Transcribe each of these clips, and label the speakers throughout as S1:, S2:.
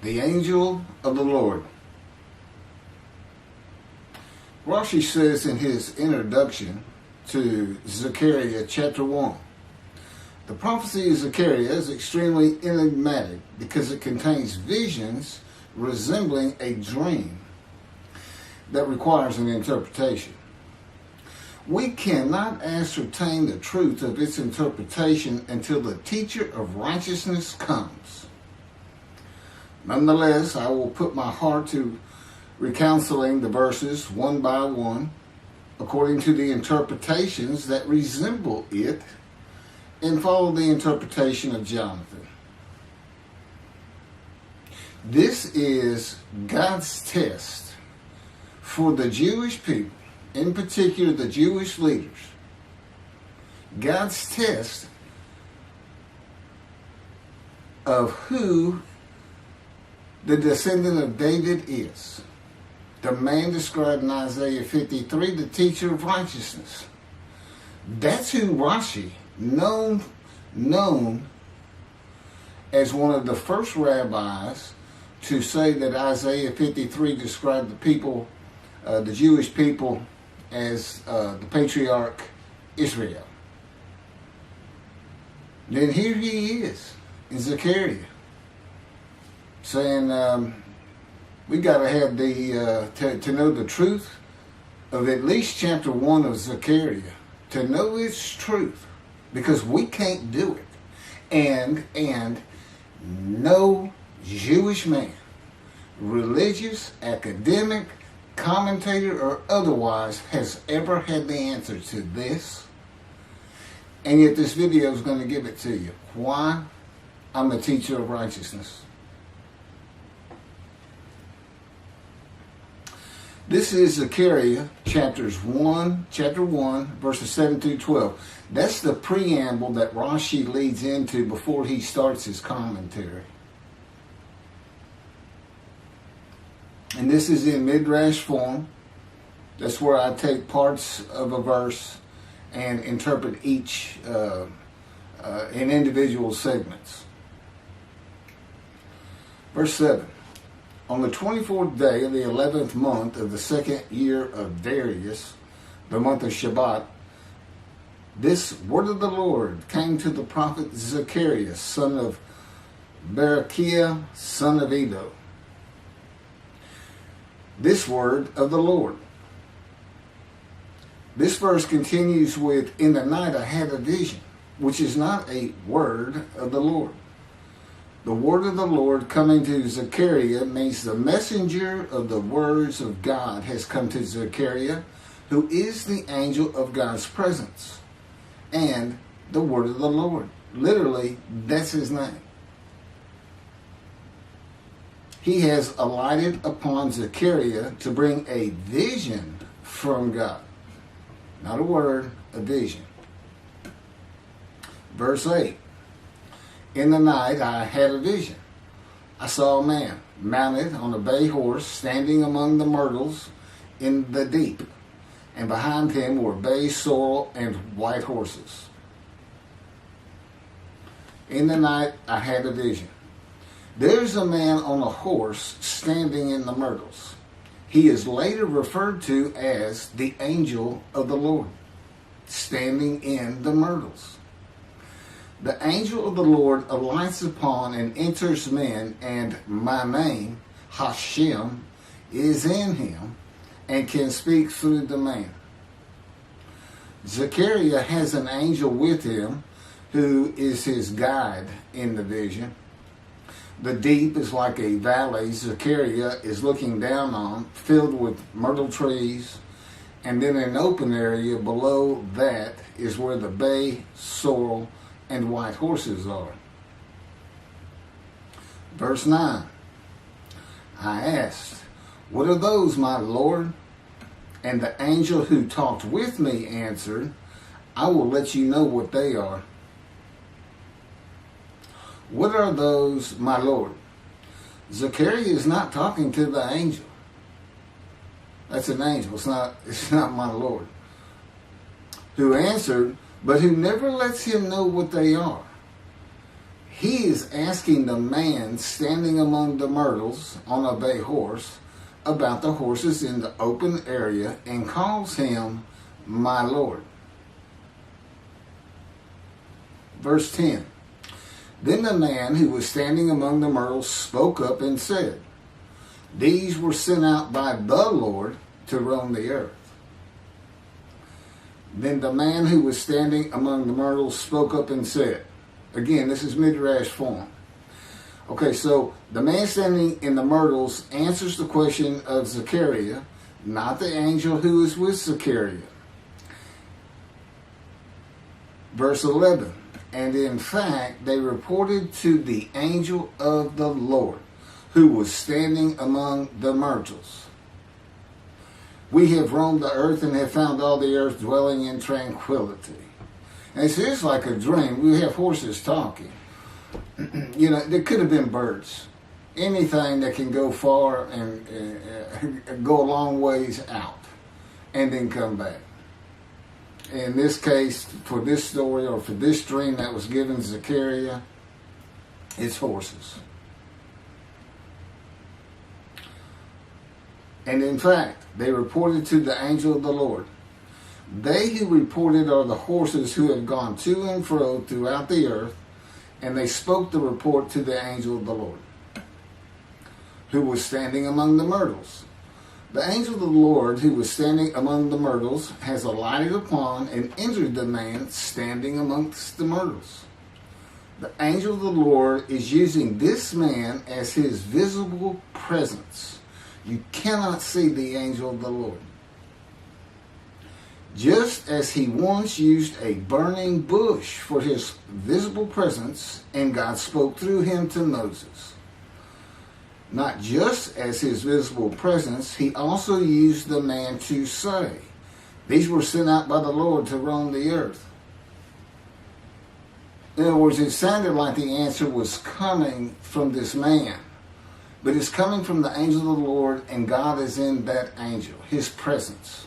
S1: the angel of the Lord. Rashi says in his introduction to Zechariah Chapter One, the prophecy of Zechariah is extremely enigmatic because it contains visions resembling a dream that requires an interpretation. We cannot ascertain the truth of its interpretation until the teacher of righteousness comes. Nonetheless, I will put my heart to reconciling the verses one by one according to the interpretations that resemble it and follow the interpretation of Jonathan. This is God's test for the Jewish people, in particular the Jewish leaders. God's test of who the descendant of David is. The man described in Isaiah 53, the teacher of righteousness. That's who Rashi, known as one of the first rabbis to say that Isaiah 53 described the people, the Jewish people, as the patriarch Israel. Then here he is in Zechariah saying we got to have to know the truth of at least chapter 1 of Zechariah, to know its truth, because we can't do it. And no Jewish man, religious, academic, commentator, or otherwise, has ever had the answer to this. And yet this video is going to give it to you. Why? I'm a teacher of righteousness. This is Zechariah chapter 1, verses 7 through 12. That's the preamble that Rashi leads into before he starts his commentary. And this is in midrash form. That's where I take parts of a verse and interpret each in individual segments. Verse 7. On the 24th day of the 11th month of the second year of Darius, the month of Shabbat, this word of the Lord came to the prophet Zechariah, son of Berechiah, son of Iddo. This word of the Lord. This verse continues with, in the night I had a vision, which is not a word of the Lord. The word of the Lord coming to Zechariah means the messenger of the words of God has come to Zechariah, who is the angel of God's presence, and the word of the Lord. Literally, that's his name. He has alighted upon Zechariah to bring a vision from God. Not a word, a vision. Verse 8. In the night I had a vision. I saw a man mounted on a bay horse standing among the myrtles in the deep, and behind him were bay, sorrel, and white horses. In the night I had a vision. There's a man on a horse standing in the myrtles. He is later referred to as the angel of the Lord, standing in the myrtles. The angel of the Lord alights upon and enters men, and my name, Hashem, is in him and can speak through the man. Zechariah has an angel with him who is his guide in the vision. The deep is like a valley Zechariah is looking down on, filled with myrtle trees, and then an open area below that is where the bay, sorrel, and white horses are. Verse 9. I asked, what are those, my Lord? And the angel who talked with me answered, I will let you know what they are. What are those, my Lord? Zechariah is not talking to the angel. That's an angel. It's not my Lord. Who answered, but who never lets him know what they are. he is asking the man standing among the myrtles on a bay horse about the horses in the open area and calls him my Lord. Verse 10. Then the man who was standing among the myrtles spoke up and said, these were sent out by the Lord to roam the earth. Then the man who was standing among the myrtles spoke up and said, again, this is midrash form. Okay, so the man standing in the myrtles answers the question of Zechariah, not the angel who is with Zechariah. Verse 11, and in fact, they reported to the angel of the Lord, who was standing among the myrtles. We have roamed the earth and have found all the earth dwelling in tranquility. And it's just like a dream. We have horses talking. You know, there could have been birds. Anything that can go far and go a long ways out and then come back. In this case, for this story or for this dream that was given Zechariah, it's horses. And in fact, they reported to the angel of the Lord. They who reported are the horses who had gone to and fro throughout the earth, and they spoke the report to the angel of the Lord, who was standing among the myrtles. The angel of the Lord, who was standing among the myrtles, has alighted upon and entered the man standing amongst the myrtles. The angel of the Lord is using this man as his visible presence. You cannot see the angel of the Lord. Just as he once used a burning bush for his visible presence, and God spoke through him to Moses. Not just as his visible presence, he also used the man to say, these were sent out by the Lord to roam the earth. In other words, it sounded like the answer was coming from this man. But it's coming from the angel of the Lord, and God is in that angel, his presence.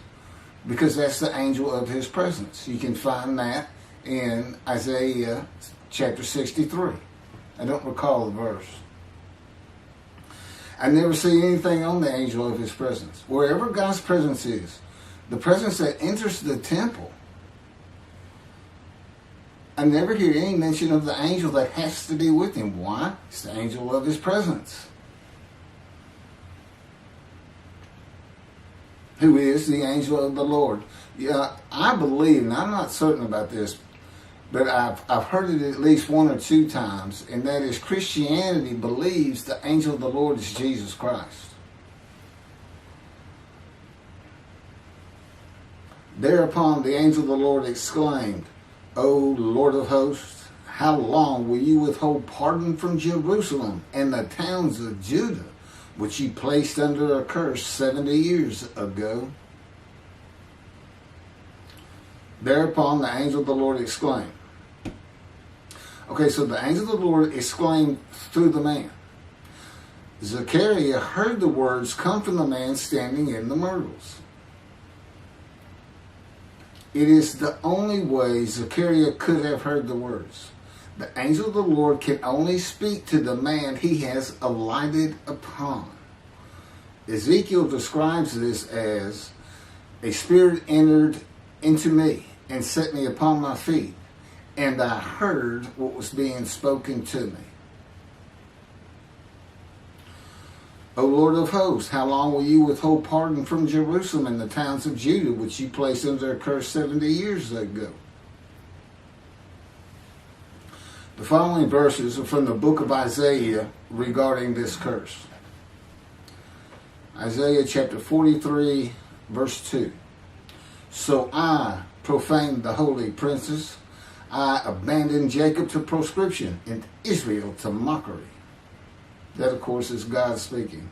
S1: Because that's the angel of his presence. You can find that in Isaiah chapter 63. I don't recall the verse. I never see anything on the angel of his presence. Wherever God's presence is, the presence that enters the temple, I never hear any mention of the angel that has to be with him. Why? It's the angel of his presence, who is the angel of the Lord. Yeah, I believe, and I'm not certain about this, but I've heard it at least one or two times, and that is Christianity believes the angel of the Lord is Jesus Christ. Thereupon the angel of the Lord exclaimed, O Lord of hosts, how long will you withhold pardon from Jerusalem and the towns of Judah, which you placed under a curse 70 years ago? Thereupon the angel of the Lord exclaimed. Okay, so the angel of the Lord exclaimed through the man. Zechariah heard the words come from the man standing in the myrtles. It is the only way Zechariah could have heard the words. The angel of the Lord can only speak to the man he has alighted upon. Ezekiel describes this as, a spirit entered into me and set me upon my feet, and I heard what was being spoken to me. O Lord of hosts, how long will you withhold pardon from Jerusalem and the towns of Judah, which you placed under a curse 70 years ago? The following verses are from the book of Isaiah regarding this curse. Isaiah chapter 43, verse 2. So I profaned the holy princes. I abandoned Jacob to proscription and Israel to mockery. That, of course, is God speaking.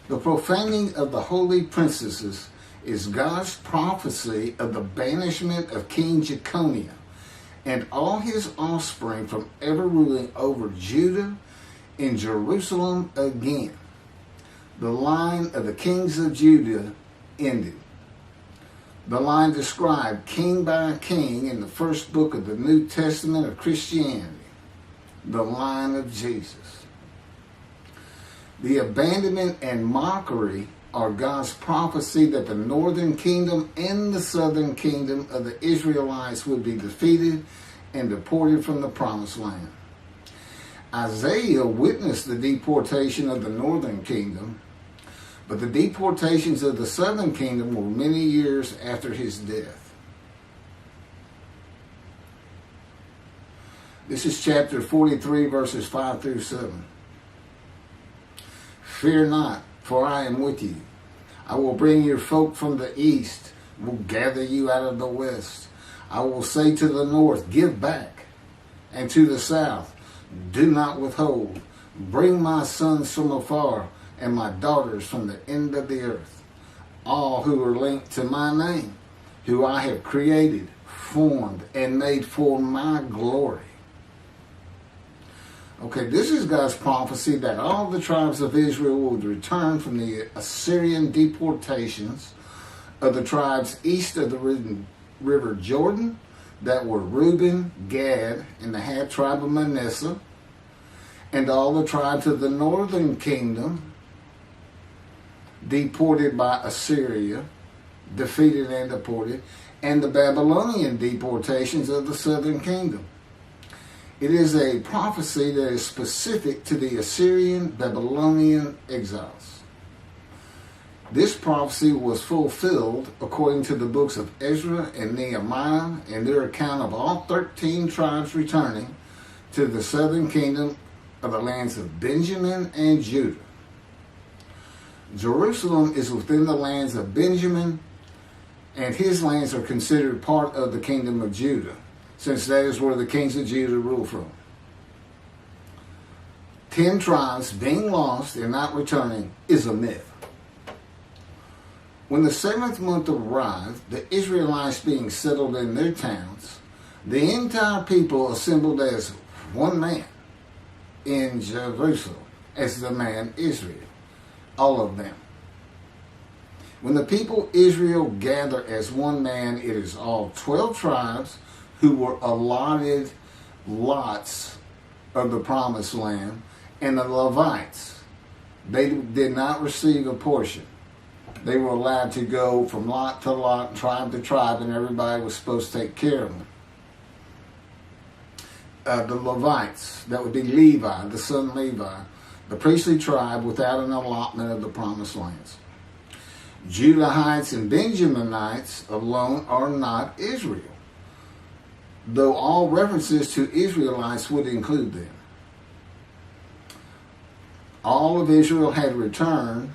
S1: The profaning of the holy princesses is God's prophecy of the banishment of King Jeconiah and all his offspring from ever ruling over Judah and Jerusalem again. The line of the kings of Judah ended. The line described king by king in the first book of the New Testament of Christianity. the line of Jesus. The abandonment and mockery are God's prophecy that the northern kingdom and the southern kingdom of the Israelites would be defeated and deported from the promised land. Isaiah witnessed the deportation of the northern kingdom, but the deportations of the southern kingdom were many years after his death. This is chapter 43, verses 5 through 7. Fear not, for I am with you. I will bring your folk from the east, will gather you out of the west. I will say to the north, give back, and to the south, do not withhold. Bring my sons from afar, and my daughters from the end of the earth. All who are linked to my name, who I have created, formed, and made for my glory. Okay, this is God's prophecy that all the tribes of Israel would return from the Assyrian deportations of the tribes east of the river Jordan, that were Reuben, Gad, and the half-tribe of Manasseh, and all the tribes of the northern kingdom deported by Assyria, defeated and deported, and the Babylonian deportations of the southern kingdom. It is a prophecy that is specific to the Assyrian Babylonian exiles. This prophecy was fulfilled according to the books of Ezra and Nehemiah and their account of all 13 tribes returning to the southern kingdom of the lands of Benjamin and Judah. Jerusalem is within the lands of Benjamin, and his lands are considered part of the kingdom of Judah, since that is where the kings of Judah rule from. 10 tribes being lost and not returning is a myth. When the 7th month arrived, the Israelites being settled in their towns, the entire people assembled as one man in Jerusalem, as the man Israel, all of them. When the people Israel gather as one man, it is all 12 tribes who were allotted lots of the promised land, and the Levites, they did not receive a portion. They were allowed to go from lot to lot, tribe to tribe, and everybody was supposed to take care of them. The Levites, that would be Levi, the son Levi, the priestly tribe without an allotment of the promised lands. Judahites and Benjaminites alone are not Israel, though all references to Israelites would include them. All of Israel had returned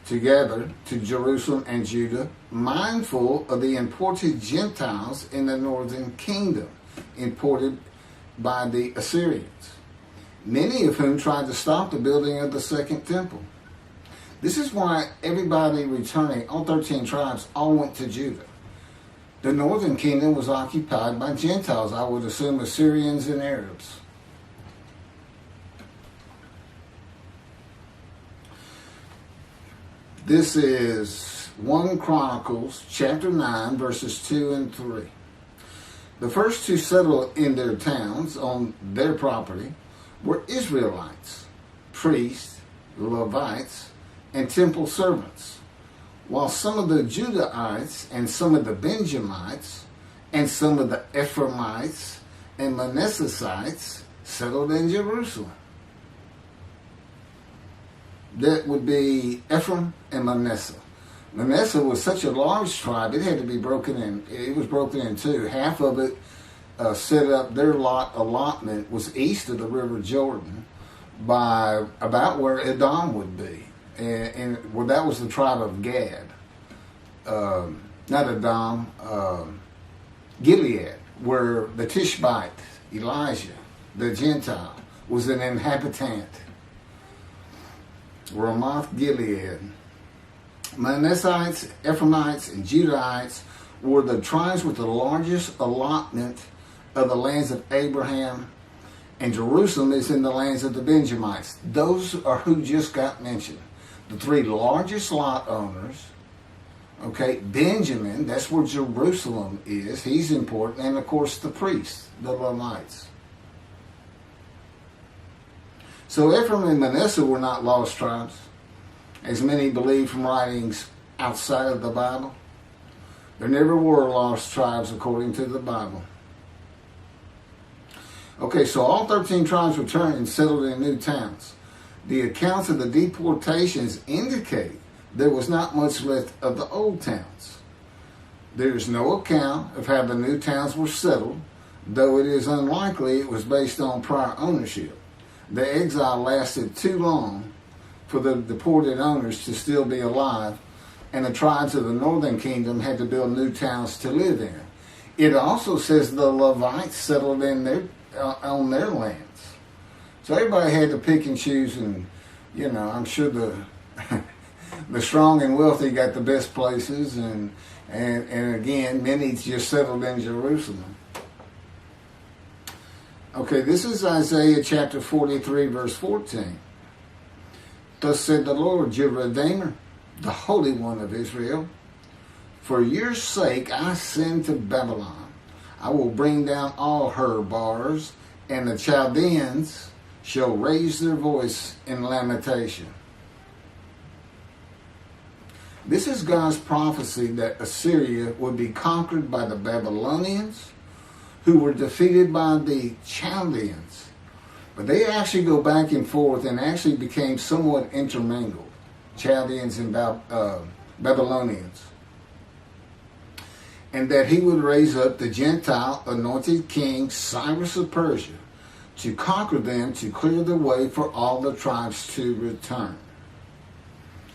S1: together to Jerusalem and Judah, mindful of the imported Gentiles in the northern kingdom, imported by the Assyrians, many of whom tried to stop the building of the second temple. This is why everybody returning, all 13 tribes, all went to Judah. The northern kingdom was occupied by Gentiles, I would assume Assyrians and Arabs. This is 1 Chronicles chapter 9, verses 2 and 3. The first to settle in their towns on their property were Israelites, priests, Levites, and temple servants, while some of the Judahites and some of the Benjamites and some of the Ephraimites and Manassesites settled in Jerusalem. That would be Ephraim and Manasseh. Manasseh was such a large tribe, it had to be broken in. It was broken in two. Half of it set up, their allotment was east of the river Jordan by about where Edom would be. And well, that was the tribe of Gad. Not Edom, Gilead, where the Tishbite, Elijah, the Gentile, was an inhabitant. Ramoth Gilead. Manassites, Ephraimites, and Judahites were the tribes with the largest allotment of the lands of Abraham, and Jerusalem is in the lands of the Benjamites. Those are who just got mentioned. The three largest lot owners, okay, Benjamin, that's where Jerusalem is. He's important, and of course the priests, the Levites. So Ephraim and Manasseh were not lost tribes, as many believe from writings outside of the Bible. There never were lost tribes according to the Bible. Okay, so all 13 tribes returned and settled in new towns. The accounts of the deportations indicate there was not much left of the old towns. There is no account of how the new towns were settled, though it is unlikely it was based on prior ownership. The exile lasted too long for the deported owners to still be alive, and the tribes of the northern kingdom had to build new towns to live in. It also says the Levites settled in on their lands. So everybody had to pick and choose, and I'm sure the the strong and wealthy got the best places, and again, many just settled in Jerusalem. Okay, this is Isaiah chapter 43, verse 14. Thus said the Lord, your Redeemer, the Holy One of Israel, for your sake I send to Babylon. I will bring down all her bars, and the Chaldeans shall raise their voice in lamentation. This is God's prophecy that Assyria would be conquered by the Babylonians, who were defeated by the Chaldeans. But they actually go back and forth and actually became somewhat intermingled, Chaldeans and Babylonians. And that he would raise up the Gentile anointed king Cyrus of Persia to conquer them, to clear the way for all the tribes to return.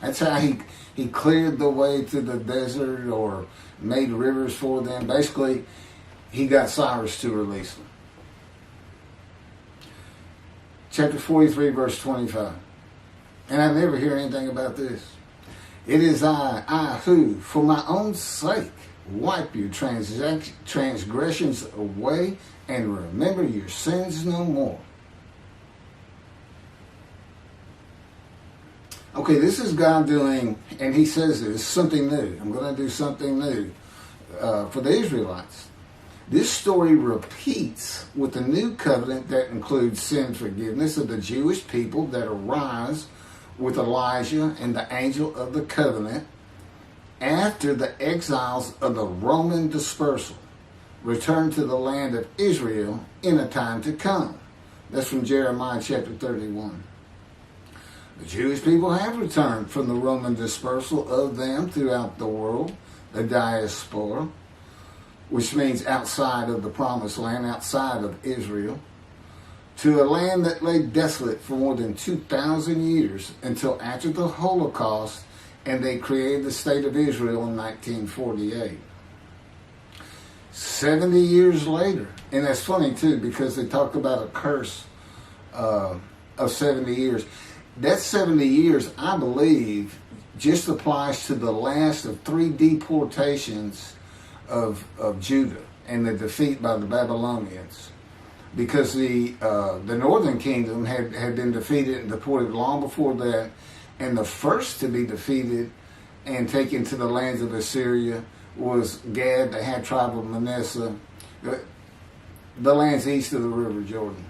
S1: That's how he cleared the way to the desert or made rivers for them. Basically, he got Cyrus to release them. Chapter 43, verse 25. And I never hear anything about this. It is I who, for my own sake, wipe your transgressions away and remember your sins no more. Okay, this is God doing, and he says this, something new. I'm going to do something new for the Israelites. This story repeats with the new covenant that includes sin forgiveness of the Jewish people that arise with Elijah and the angel of the covenant after the exiles of the Roman dispersal return to the land of Israel in a time to come. That's from Jeremiah chapter 31. The Jewish people have returned from the Roman dispersal of them throughout the world, the diaspora, which means outside of the promised land, outside of Israel, to a land that lay desolate for more than 2,000 years until after the Holocaust, and they created the state of Israel in 1948. 70 years later, and that's funny too, because they talk about a curse of 70 years. That 70 years, I believe, just applies to the last of 3 deportations of Judah and the defeat by the Babylonians, because the northern kingdom had been defeated and deported long before that, and the first to be defeated and taken to the lands of Assyria was Gad, the half tribe of Manasseh, the lands east of the river Jordan.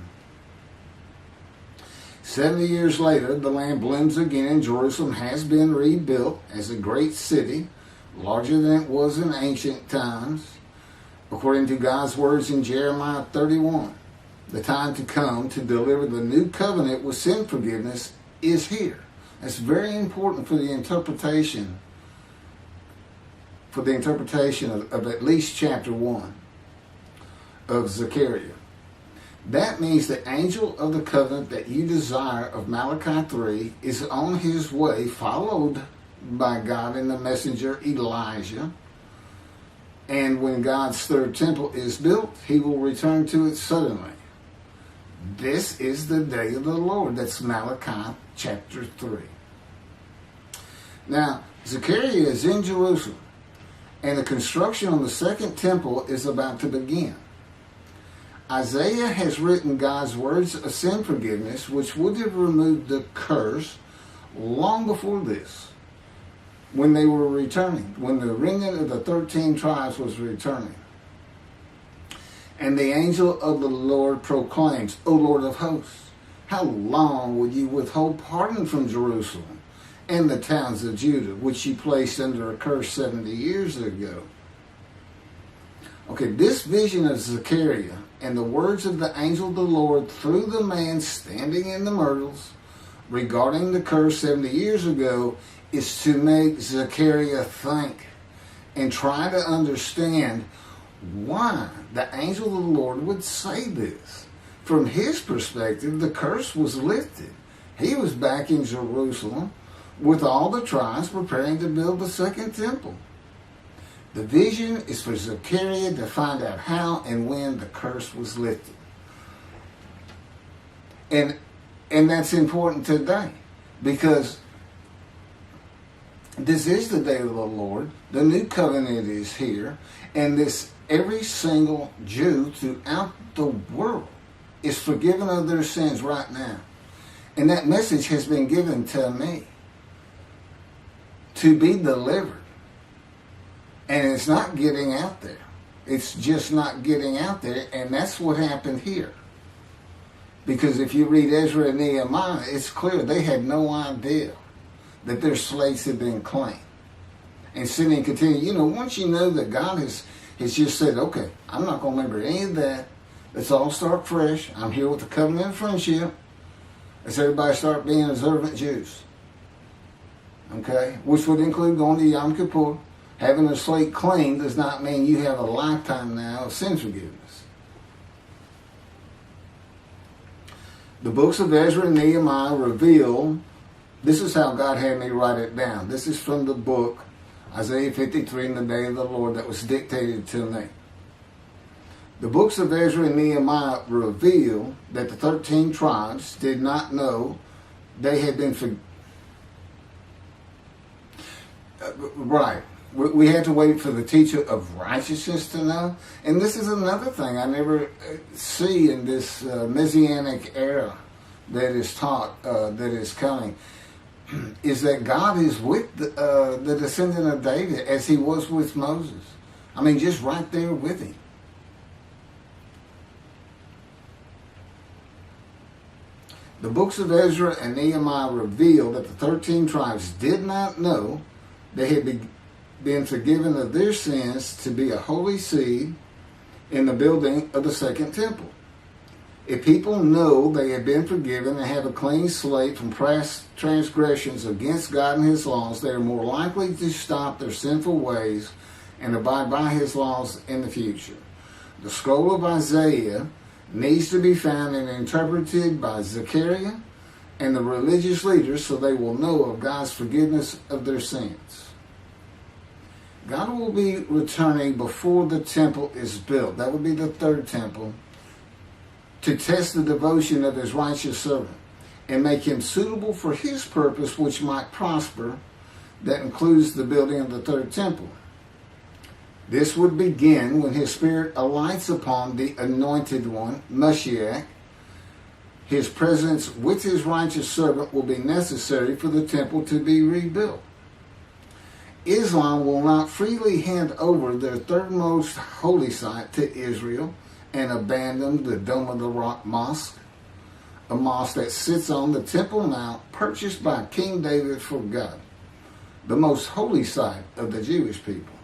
S1: 70 years later, the land blooms again, and Jerusalem has been rebuilt as a great city, larger than it was in ancient times, according to God's words in Jeremiah 31. The time to come to deliver the new covenant with sin forgiveness is here. That's very important for the interpretation of at least chapter 1 of Zechariah. That means the angel of the covenant that you desire of Malachi 3 is on his way, followed by God and the messenger Elijah. And when God's third temple is built, he will return to it suddenly. This is the day of the Lord. That's Malachi chapter 3. Now, Zechariah is in Jerusalem, and the construction on the second temple is about to begin. Isaiah has written God's words of sin forgiveness, which would have removed the curse long before this, when they were returning, when the remnant of the 13 tribes was returning. And the angel of the Lord proclaims, O Lord of hosts, How long will you withhold pardon from Jerusalem and the towns of Judah, which you placed under a curse 70 years ago? Okay, this vision of Zechariah and the words of the angel of the Lord through the man standing in the myrtles regarding the curse 70 years ago is to make Zechariah think and try to understand why the angel of the Lord would say this. From his perspective, the curse was lifted. He was back in Jerusalem with all the tribes preparing to build the second temple. The vision is for Zechariah to find out how and when the curse was lifted. And that's important today, because this is the day of the Lord. The new covenant is here, and every single Jew throughout the world is forgiven of their sins right now. And that message has been given to me to be delivered. And it's not getting out there. It's just not getting out there, and that's what happened here. Because if you read Ezra and Nehemiah, it's clear they had no idea that their slates had been claimed. And sitting and continue, once you know that God has just said, okay, I'm not going to remember any of that. Let's all start fresh. I'm here with the covenant of friendship. Let's everybody start being observant Jews. Okay? Which would include going to Yom Kippur. Having a slate clean does not mean you have a lifetime now of sin forgiveness. The books of Ezra and Nehemiah reveal, this is how God had me write it down. This is from the book, Isaiah 53, in the day of the Lord, that was dictated to me. The books of Ezra and Nehemiah reveal that the 13 tribes did not know they had been forgiven. Right. We had to wait for the teacher of righteousness to know. And this is another thing I never see in this Messianic era that is taught, that is coming, is that God is with the descendant of David as he was with Moses. I mean, just right there with him. The books of Ezra and Nehemiah reveal that the 13 tribes did not know they had been forgiven of their sins to be a holy seed in the building of the second temple. If people know they have been forgiven and have a clean slate from past transgressions against God and His laws, they are more likely to stop their sinful ways and abide by His laws in the future. The scroll of Isaiah needs to be found and interpreted by Zechariah and the religious leaders so they will know of God's forgiveness of their sins. God will be returning before the temple is built. That would be the third temple, to test the devotion of His righteous servant and make him suitable for His purpose, which might prosper. That includes the building of the third temple. This would begin when His Spirit alights upon the anointed one, Moshiach. His presence with His righteous servant will be necessary for the temple to be rebuilt. Islam will not freely hand over their third most holy site to Israel and abandon the Dome of the Rock Mosque, a mosque that sits on the Temple Mount purchased by King David for God, the most holy site of the Jewish people.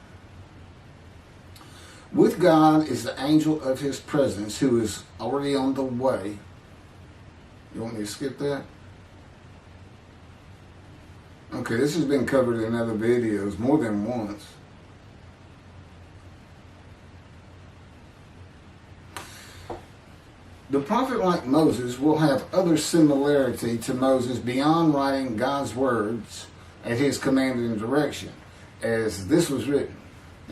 S1: With God is the angel of His presence who is already on the way. You want me to skip that? Okay, this has been covered in other videos more than once. The prophet like Moses will have other similarity to Moses beyond writing God's words at his command and direction. As this was written,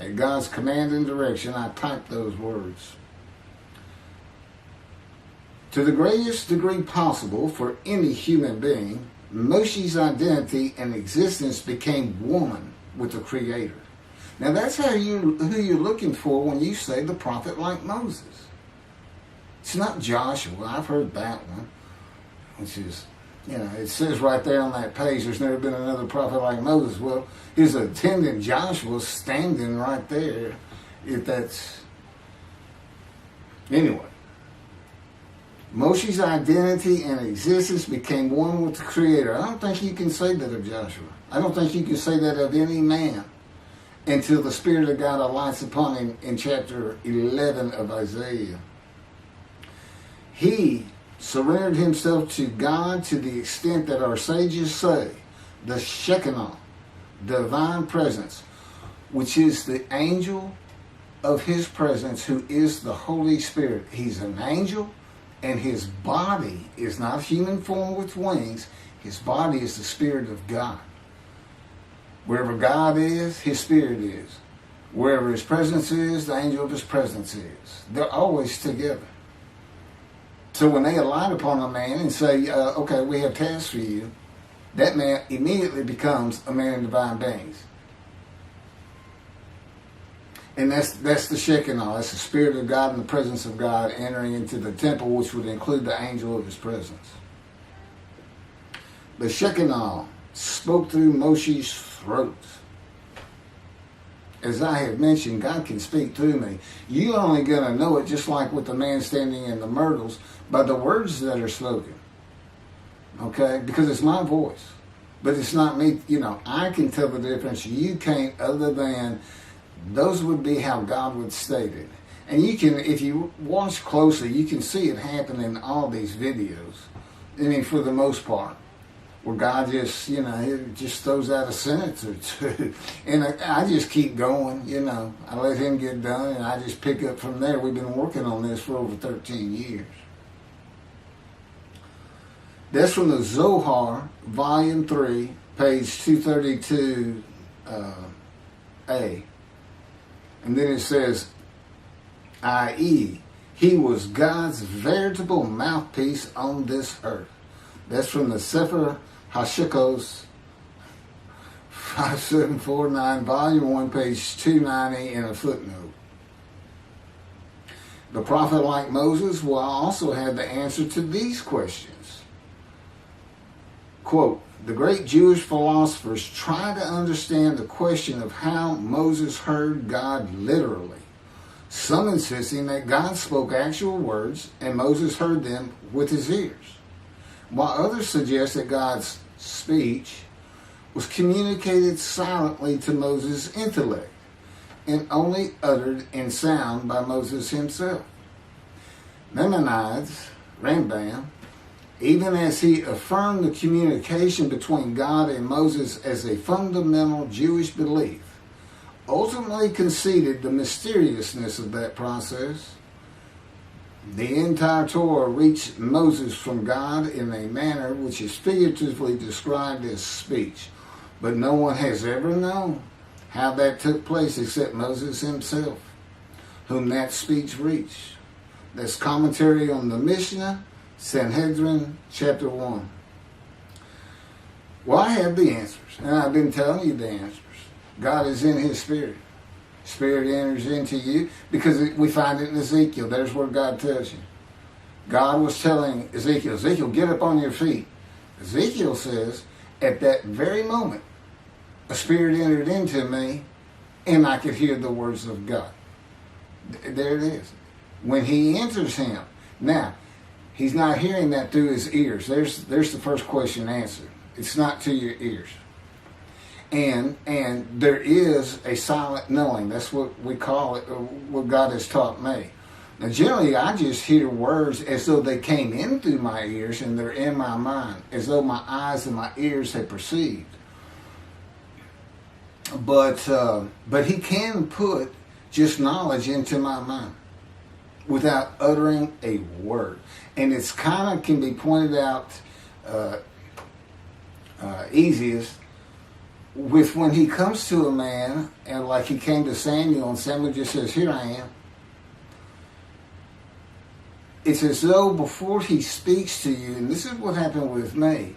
S1: at God's command and direction, I typed those words. To the greatest degree possible for any human being, Moshe's identity and existence became one with the Creator. Now that's who you're looking for when you say the prophet like Moses. It's not Joshua. I've heard that one, which is, it says right there on that page, there's never been another prophet like Moses. Well, his attendant Joshua standing right there, if that's... Anyway. Moshe's identity and existence became one with the Creator. I don't think you can say that of Joshua. I don't think you can say that of any man until the Spirit of God alights upon him in chapter 11 of Isaiah. He surrendered himself to God to the extent that our sages say the Shekinah, divine presence, which is the angel of his presence, who is the Holy Spirit. He's an angel, and his body is not human form with wings. His body is the Spirit of God. Wherever God is, his Spirit is. Wherever his presence is, the angel of his presence is. They're always together. So when they alight upon a man and say, okay, we have tasks for you, that man immediately becomes a man in divine beings. And that's the Shekinah. That's the Spirit of God and the presence of God entering into the temple, which would include the angel of his presence. The Shekinah spoke through Moshe's throat. As I have mentioned, God can speak through me. You're only going to know it, just like with the man standing in the myrtles, by the words that are spoken. Okay? Because it's my voice. But it's not me. You know, I can tell the difference. You can't, other than those would be how God would state it. And you can, if you watch closely, you can see it happen in all these videos. I mean, for the most part. Where God just, you know, he just throws out a sentence or two. And I just keep going, you know. I let him get done, and I just pick up from there. We've been working on this for over 13 years. That's from the Zohar, Volume 3, page 232a. And then it says, i.e., he was God's veritable mouthpiece on this earth. That's from the Sefer Hashikos 5749, Volume 1, page 290, in a footnote. The prophet, like Moses, will also have the answer to these questions. Quote, the great Jewish philosophers try to understand the question of how Moses heard God literally. Some insisting that God spoke actual words and Moses heard them with his ears, while others suggest that God's speech was communicated silently to Moses' intellect and only uttered in sound by Moses himself. Maimonides, Rambam, even as he affirmed the communication between God and Moses as a fundamental Jewish belief, ultimately conceded the mysteriousness of that process. The entire Torah reached Moses from God in a manner which is figuratively described as speech, but no one has ever known how that took place except Moses himself, whom that speech reached. That's commentary on the Mishnah, Sanhedrin, Chapter 1. Well, I have the answers, and I've been telling you the answers. God is in his Spirit. Spirit enters into you, because we find it in Ezekiel. There's where God tells you. God was telling Ezekiel, get up on your feet. Ezekiel says, at that very moment, a spirit entered into me, and I could hear the words of God. There it is. When he enters him. Now, he's not hearing that through his ears. There's the first question answered. It's not to your ears. And there is a silent knowing. That's what we call it, what God has taught me. Now, generally, I just hear words as though they came in through my ears and they're in my mind, as though my eyes and my ears have perceived. But he can put just knowledge into my mind without uttering a word. And it's kind of can be pointed out easiest with when he comes to a man, and like he came to Samuel, and Samuel just says, here I am. It's as though before he speaks to you, and this is what happened with me,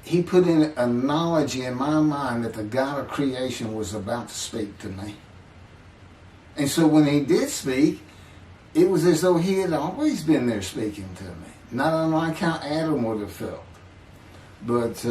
S1: he put in a knowledge in my mind that the God of creation was about to speak to me. And so when he did speak, it was as though he had always been there speaking to me. Not unlike how Adam would have felt. But